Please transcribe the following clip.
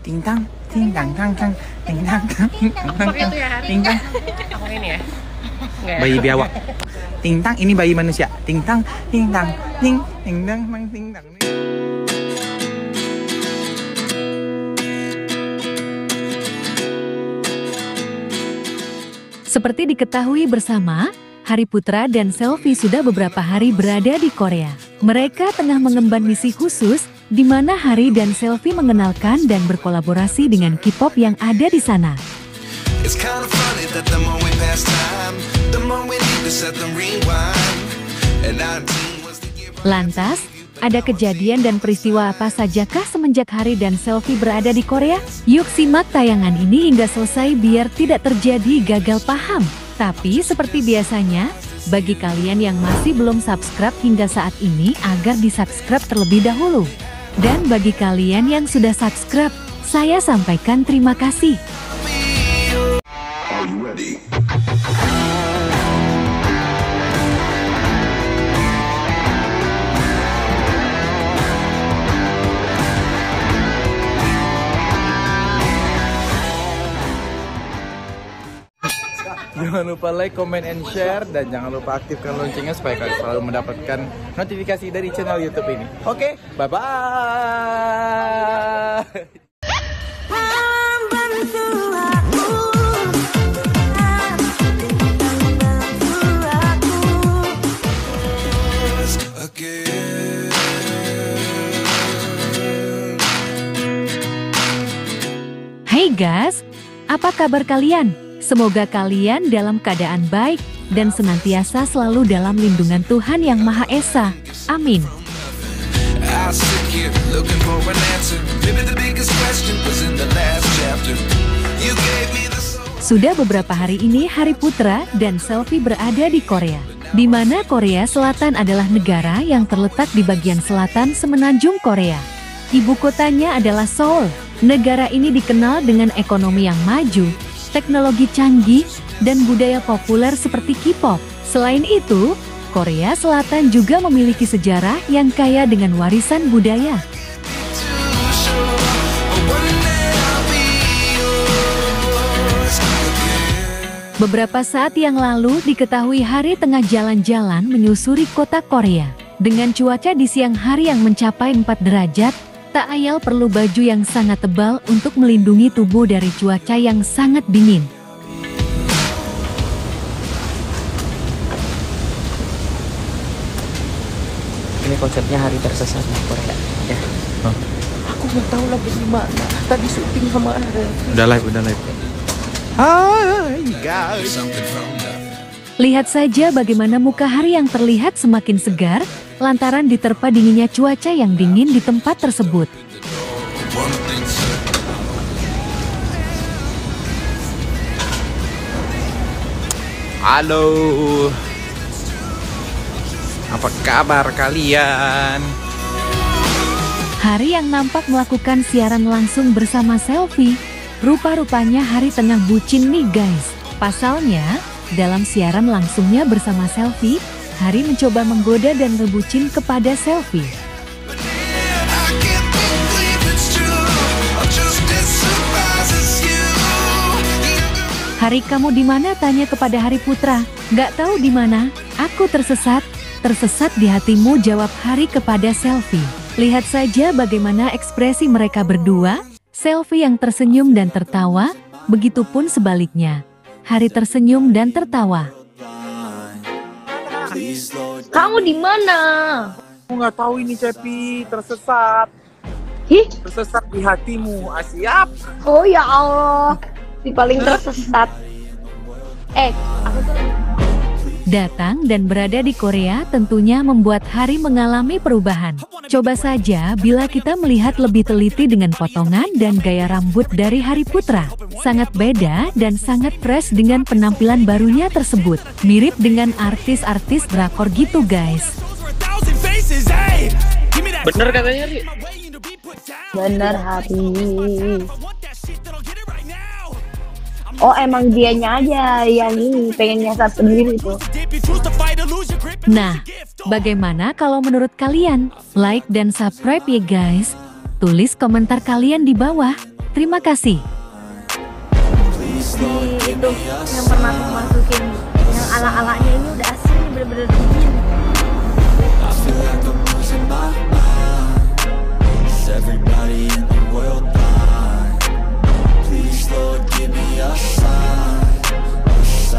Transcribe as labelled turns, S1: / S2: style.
S1: Ting tang, ting tang tang tang, ting tang tang, ting tang tang tang, ting tang.
S2: Apa ini ya?
S1: Bayi biawak. Ting tang, ini bayi manusia. Ting tang, ting tang, ting ting tang tang ting tang.
S3: Seperti diketahui bersama, Hari Putra dan Selfie sudah beberapa hari berada di Korea. Mereka tengah mengemban misi khusus, di mana Hari dan Selfie mengenalkan dan berkolaborasi dengan K-pop yang ada di sana. Lantas, ada kejadian dan peristiwa apa sajakah semenjak Hari dan Selfie berada di Korea? Yuk simak tayangan ini hingga selesai biar tidak terjadi gagal paham. Tapi seperti biasanya, bagi kalian yang masih belum subscribe hingga saat ini agar di-subscribe terlebih dahulu. Dan bagi kalian yang sudah subscribe, saya sampaikan terima kasih.
S1: Jangan lupa like, comment, and share, dan jangan lupa aktifkan loncengnya supaya kalian selalu mendapatkan notifikasi dari channel YouTube ini. Oke, bye-bye.
S3: Hai guys, apa kabar kalian? Semoga kalian dalam keadaan baik dan senantiasa selalu dalam lindungan Tuhan Yang Maha Esa. Amin. Sudah beberapa hari ini Hari Putra dan Selfie berada di Korea, di mana Korea Selatan adalah negara yang terletak di bagian selatan semenanjung Korea. Ibu kotanya adalah Seoul. Negara ini dikenal dengan ekonomi yang maju, teknologi canggih, dan budaya populer seperti K-pop. Selain itu, Korea Selatan juga memiliki sejarah yang kaya dengan warisan budaya. Beberapa saat yang lalu diketahui Hari tengah jalan-jalan menyusuri kota Korea. Dengan cuaca di siang hari yang mencapai 4 derajat, tak ayal perlu baju yang sangat tebal untuk melindungi tubuh dari cuaca yang sangat dingin.
S2: Ini konsepnya Hari Tersesat di Korea. Ya.
S1: Huh?
S2: Aku nggak tahu lagi di mana. Tadi syuting sama Ari.
S1: Udah live. Hai guys.
S3: Lihat saja bagaimana muka Hari yang terlihat semakin segar, lantaran diterpa dinginnya cuaca yang dingin di tempat tersebut.
S1: Halo. Apa kabar kalian?
S3: Hari yang nampak melakukan siaran langsung bersama Selfie. Rupa-rupanya Hari tengah bucin nih guys. Pasalnya, dalam siaran langsungnya bersama Selfie, Hari mencoba menggoda dan ngebucin kepada Selfie. Hari kamu di mana? Tanya kepada Hari Putra. Gak tahu di mana, aku tersesat di hatimu, jawab Hari kepada Selfie. Lihat saja bagaimana ekspresi mereka berdua, Selfie yang tersenyum dan tertawa, begitupun sebaliknya. Hari tersenyum dan tertawa.
S4: Kamu di mana?
S1: Aku nggak tahu ini Cepi, tersesat.
S4: Ih,
S1: Tersesat di hatimu, siap.
S4: oh ya Allah, si paling tersesat. Aku tuh
S3: Datang dan berada di Korea tentunya membuat Hari mengalami perubahan. Coba saja bila kita melihat lebih teliti dengan potongan dan gaya rambut dari Hari Putra. Sangat beda dan sangat fresh dengan penampilan barunya tersebut. Mirip dengan artis-artis drakor gitu guys.
S2: Bener katanya, Ri.
S4: bener Hari. Oh emang dianya aja yang ini pengen nyasar sendiri tuh.
S3: Nah, bagaimana kalau menurut kalian? Like dan subscribe ya guys. Tulis komentar kalian di bawah. Terima kasih.
S4: Di itu yang pernah aku masukin yang ala-alanya ini udah asli bener-bener dingin.